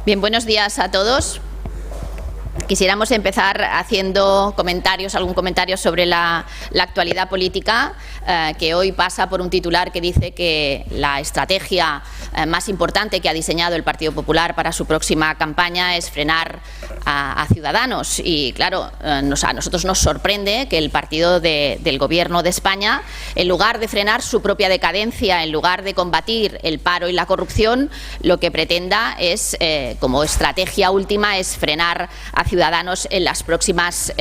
Bien, buenos días a todos. Quisiéramos empezar haciendo algún comentario sobre la actualidad política, que hoy pasa por un titular que dice que la estrategia más importante que ha diseñado el Partido Popular para su próxima campaña es frenar a Ciudadanos. Y claro, a nosotros nos sorprende que el partido del Gobierno de España, en lugar de frenar su propia decadencia, en lugar de combatir el paro y la corrupción, lo que pretenda es, como estrategia última, es frenar a Ciudadanos en las próximas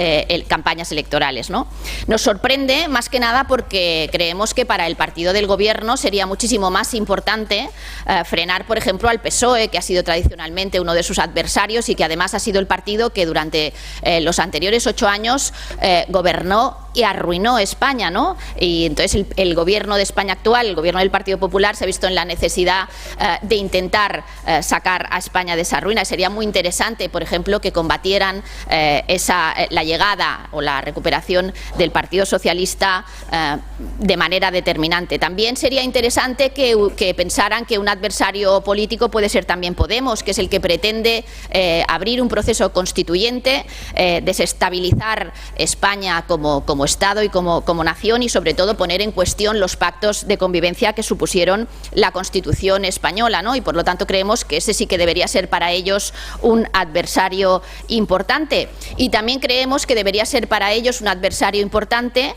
campañas electorales, ¿no? Nos sorprende más que nada porque creemos que para el partido del Gobierno sería muchísimo más importante frenar, por ejemplo, al PSOE, que ha sido tradicionalmente uno de sus adversarios y que además ha sido el partido que durante los anteriores 8 años gobernó y arruinó España, ¿no? Y entonces el Gobierno de España actual, el Gobierno del Partido Popular, se ha visto en la necesidad de intentar sacar a España de esa ruina. Sería muy interesante, por ejemplo, que combatieran la llegada o la recuperación del Partido Socialista de manera determinante. También sería interesante que pensaran que un adversario político puede ser también Podemos, que es el que pretende abrir un proceso constituyente, desestabilizar España como Estado y como nación, y sobre todo poner en cuestión los pactos de convivencia que supusieron la Constitución española, ¿no? Y por lo tanto creemos que ese sí que debería ser para ellos un adversario importante. Y también creemos que debería ser para ellos un adversario importante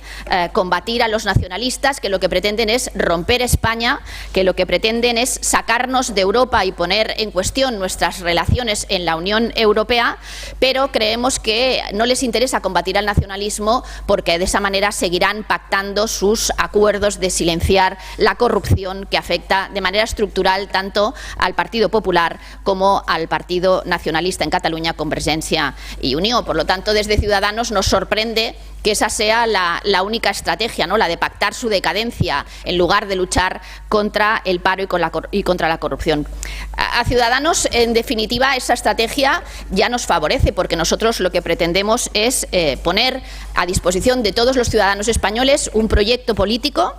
combatir a los nacionalistas, que lo que pretenden es romper España, que lo que pretenden es sacarnos de Europa y poner en cuestión nuestras relaciones en la Unión Europea, pero creemos que no les interesa combatir al nacionalismo porque de esa manera seguirán pactando sus acuerdos de silenciar la corrupción que afecta de manera estructural tanto al Partido Popular como al Partido Nacionalista en Cataluña, Convergencia y Unió. Por lo tanto, desde Ciudadanos nos sorprende que esa sea la única estrategia, ¿no? La de pactar su decadencia en lugar de luchar contra el paro y contra la corrupción. A Ciudadanos, en definitiva, esa estrategia ya nos favorece, porque nosotros lo que pretendemos es poner a disposición de todos los ciudadanos españoles un proyecto político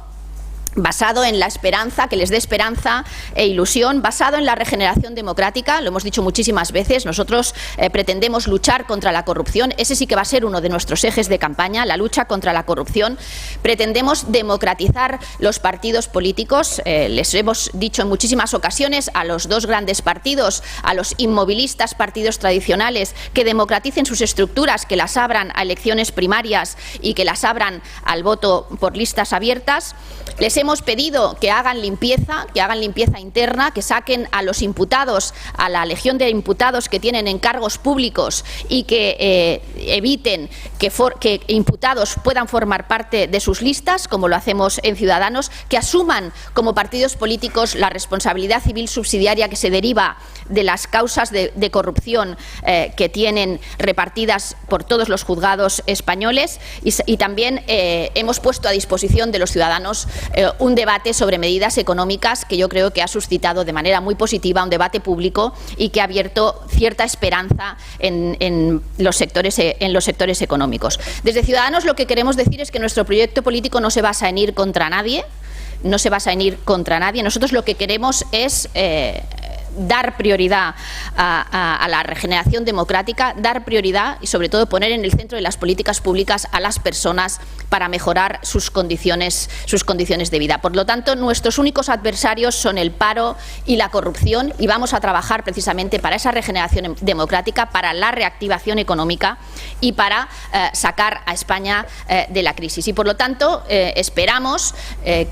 basado en la esperanza, que les dé esperanza e ilusión, basado en la regeneración democrática. Lo hemos dicho muchísimas veces, nosotros pretendemos luchar contra la corrupción. Ese sí que va a ser uno de nuestros ejes de campaña, la lucha contra la corrupción. Pretendemos democratizar los partidos políticos. Les hemos dicho en muchísimas ocasiones a los dos grandes partidos, a los inmovilistas partidos tradicionales, que democraticen sus estructuras, que las abran a elecciones primarias y que las abran al voto por listas abiertas. Les hemos pedido que hagan limpieza interna, que saquen a los imputados, a la legión de imputados que tienen encargos públicos, y que eviten que imputados puedan formar parte de sus listas, como lo hacemos en Ciudadanos, que asuman como partidos políticos la responsabilidad civil subsidiaria que se deriva de las causas de corrupción que tienen repartidas por todos los juzgados españoles, y también hemos puesto a disposición de los ciudadanos un debate sobre medidas económicas que yo creo que ha suscitado de manera muy positiva un debate público y que ha abierto cierta esperanza en los sectores económicos. Desde Ciudadanos lo que queremos decir es que nuestro proyecto político no se basa en ir contra nadie, Nosotros lo que queremos es dar prioridad a la regeneración democrática, dar prioridad y sobre todo poner en el centro de las políticas públicas a las personas para mejorar sus condiciones de vida. Por lo tanto, nuestros únicos adversarios son el paro y la corrupción, y vamos a trabajar precisamente para esa regeneración democrática, para la reactivación económica y para sacar a España de la crisis. Y por lo tanto, esperamos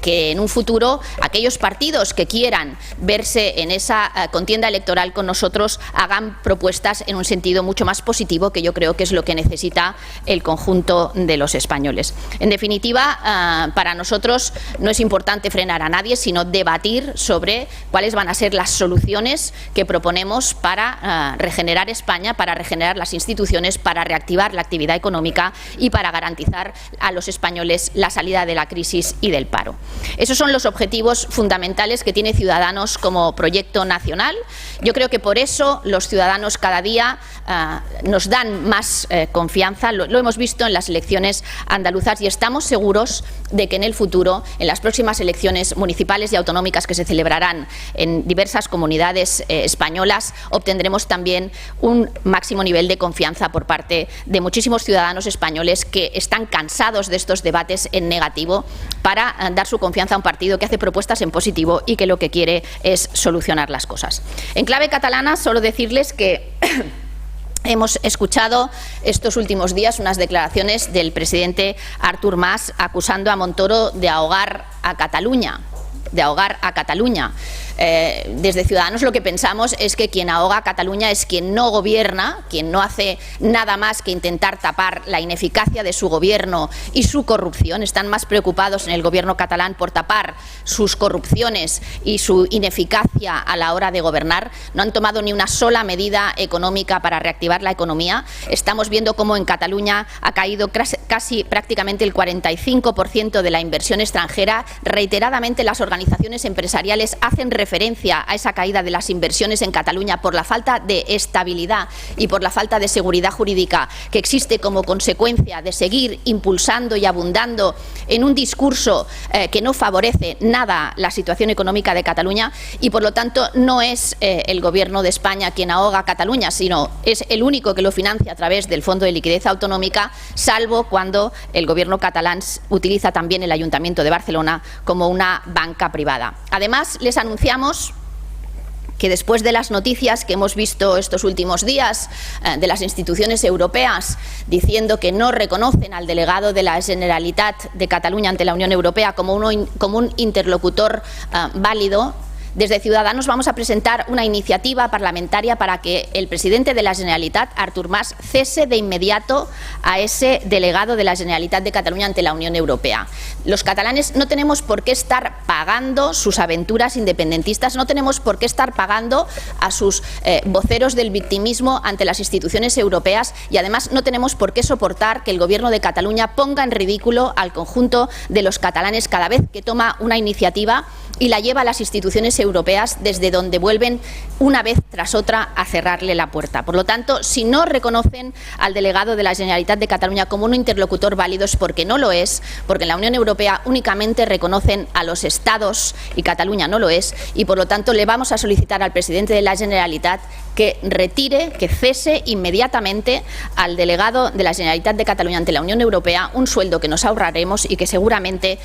que en un futuro aquellos partidos que quieran verse en esa contienda electoral con nosotros hagan propuestas en un sentido mucho más positivo, que yo creo que es lo que necesita el conjunto de los españoles. En definitiva, para nosotros no es importante frenar a nadie, sino debatir sobre cuáles van a ser las soluciones que proponemos para regenerar España, para regenerar las instituciones, para reactivar la actividad económica y para garantizar a los españoles la salida de la crisis y del paro. Esos son los objetivos fundamentales que tiene Ciudadanos como proyecto nacional. institucional. Yo creo que por eso los ciudadanos cada día nos dan más confianza. Lo hemos visto en las elecciones andaluzas y estamos seguros de que en el futuro, en las próximas elecciones municipales y autonómicas que se celebrarán en diversas comunidades españolas, obtendremos también un máximo nivel de confianza por parte de muchísimos ciudadanos españoles que están cansados de estos debates en negativo para dar su confianza a un partido que hace propuestas en positivo y que lo que quiere es solucionar las cosas. En clave catalana, solo decirles que hemos escuchado estos últimos días unas declaraciones del presidente Artur Mas acusando a Montoro de ahogar a Cataluña. Desde Ciudadanos lo que pensamos es que quien ahoga a Cataluña es quien no gobierna, quien no hace nada más que intentar tapar la ineficacia de su gobierno y su corrupción. Están más preocupados en el gobierno catalán por tapar sus corrupciones y su ineficacia a la hora de gobernar. No han tomado ni una sola medida económica para reactivar la economía. Estamos viendo cómo en Cataluña ha caído casi prácticamente el 45% de la inversión extranjera. Reiteradamente las organizaciones empresariales hacen referencia a esa caída de las inversiones en Cataluña por la falta de estabilidad y por la falta de seguridad jurídica que existe como consecuencia de seguir impulsando y abundando en un discurso que no favorece nada la situación económica de Cataluña, y por lo tanto no es el Gobierno de España quien ahoga a Cataluña, sino es el único que lo financia a través del Fondo de Liquidez Autonómica, salvo cuando el Gobierno catalán utiliza también el Ayuntamiento de Barcelona como una banca privada. Además, les anunciamos que después de las noticias que hemos visto estos últimos días de las instituciones europeas diciendo que no reconocen al delegado de la Generalitat de Cataluña ante la Unión Europea como un interlocutor válido, desde Ciudadanos vamos a presentar una iniciativa parlamentaria para que el presidente de la Generalitat, Artur Mas, cese de inmediato a ese delegado de la Generalitat de Cataluña ante la Unión Europea. Los catalanes no tenemos por qué estar pagando sus aventuras independentistas, no tenemos por qué estar pagando a sus voceros del victimismo ante las instituciones europeas, y además no tenemos por qué soportar que el Gobierno de Cataluña ponga en ridículo al conjunto de los catalanes cada vez que toma una iniciativa y la lleva a las instituciones europeas, desde donde vuelven una vez tras otra a cerrarle la puerta. Por lo tanto, si no reconocen al delegado de la Generalitat de Cataluña como un interlocutor válido es porque no lo es, porque en la Unión Europea únicamente reconocen a los Estados y Cataluña no lo es, y por lo tanto le vamos a solicitar al presidente de la Generalitat que retire, que cese inmediatamente al delegado de la Generalitat de Cataluña ante la Unión Europea, un sueldo que nos ahorraremos y que seguramente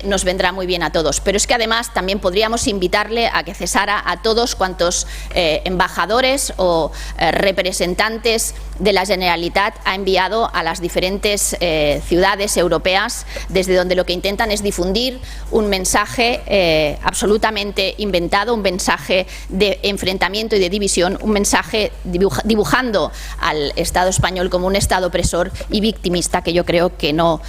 nos vendrá muy bien a todos. Pero es que además también podríamos invitarle a que cesara a todos cuantos embajadores o representantes de la Generalitat ha enviado a las diferentes ciudades europeas, desde donde lo que intentan es difundir un mensaje absolutamente inventado, un mensaje de enfrentamiento y de división, un mensaje dibujando al Estado español como un Estado opresor y victimista que yo creo que no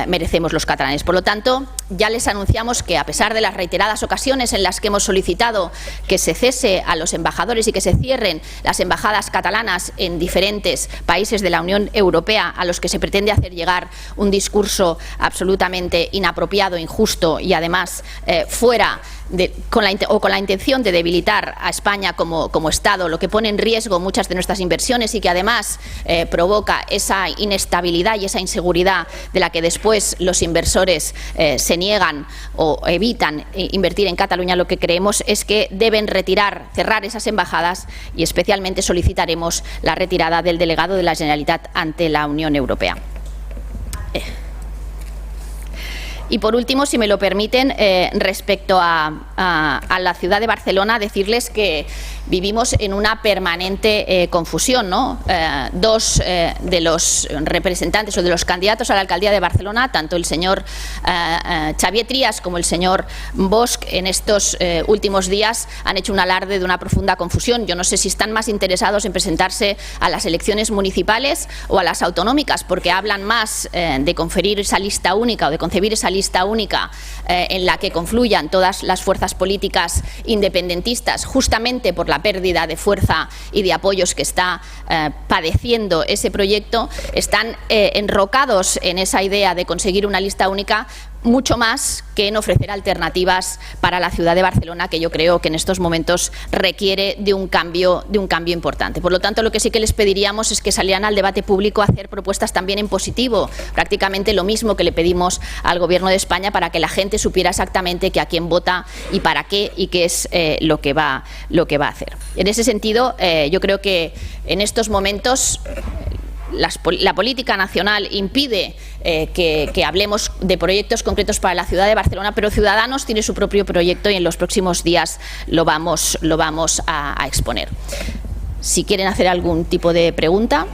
merecemos los catalanes. Por lo tanto, ya les anunciamos que, a pesar de las reiteradas ocasiones en las que hemos solicitado que se cese a los embajadores y que se cierren las embajadas catalanas en diferentes países de la Unión Europea a los que se pretende hacer llegar un discurso absolutamente inapropiado, injusto y además con la intención de debilitar a España como Estado, lo que pone en riesgo muchas de nuestras inversiones y que además provoca esa inestabilidad y esa inseguridad de la que después los inversores se niegan o evitan invertir en Cataluña. Lo que creemos es que deben cerrar esas embajadas, y especialmente solicitaremos la retirada del delegado de la Generalitat ante la Unión Europea. Y por último, si me lo permiten, respecto a la ciudad de Barcelona, decirles que vivimos en una permanente confusión, ¿no? Dos de los representantes o de los candidatos a la alcaldía de Barcelona, tanto el señor Xavier Trias como el señor Bosch, en estos últimos días han hecho un alarde de una profunda confusión. Yo no sé si están más interesados en presentarse a las elecciones municipales o a las autonómicas, porque hablan más de conferir esa lista única o de concebir esa lista única en la que confluyan todas las fuerzas políticas independentistas, justamente por la pérdida de fuerza y de apoyos que está padeciendo ese proyecto, están enrocados en esa idea de conseguir una lista única, mucho más que en ofrecer alternativas para la ciudad de Barcelona, que yo creo que en estos momentos requiere de un cambio importante. Por lo tanto, lo que sí que les pediríamos es que salieran al debate público a hacer propuestas también en positivo, prácticamente lo mismo que le pedimos al Gobierno de España, para que la gente supiera exactamente que a quién vota y para qué y qué es lo que va a hacer. En ese sentido, yo creo que en estos momentos la política nacional impide que hablemos de proyectos concretos para la ciudad de Barcelona, pero Ciudadanos tiene su propio proyecto y en los próximos días lo vamos a exponer. Si quieren hacer algún tipo de pregunta.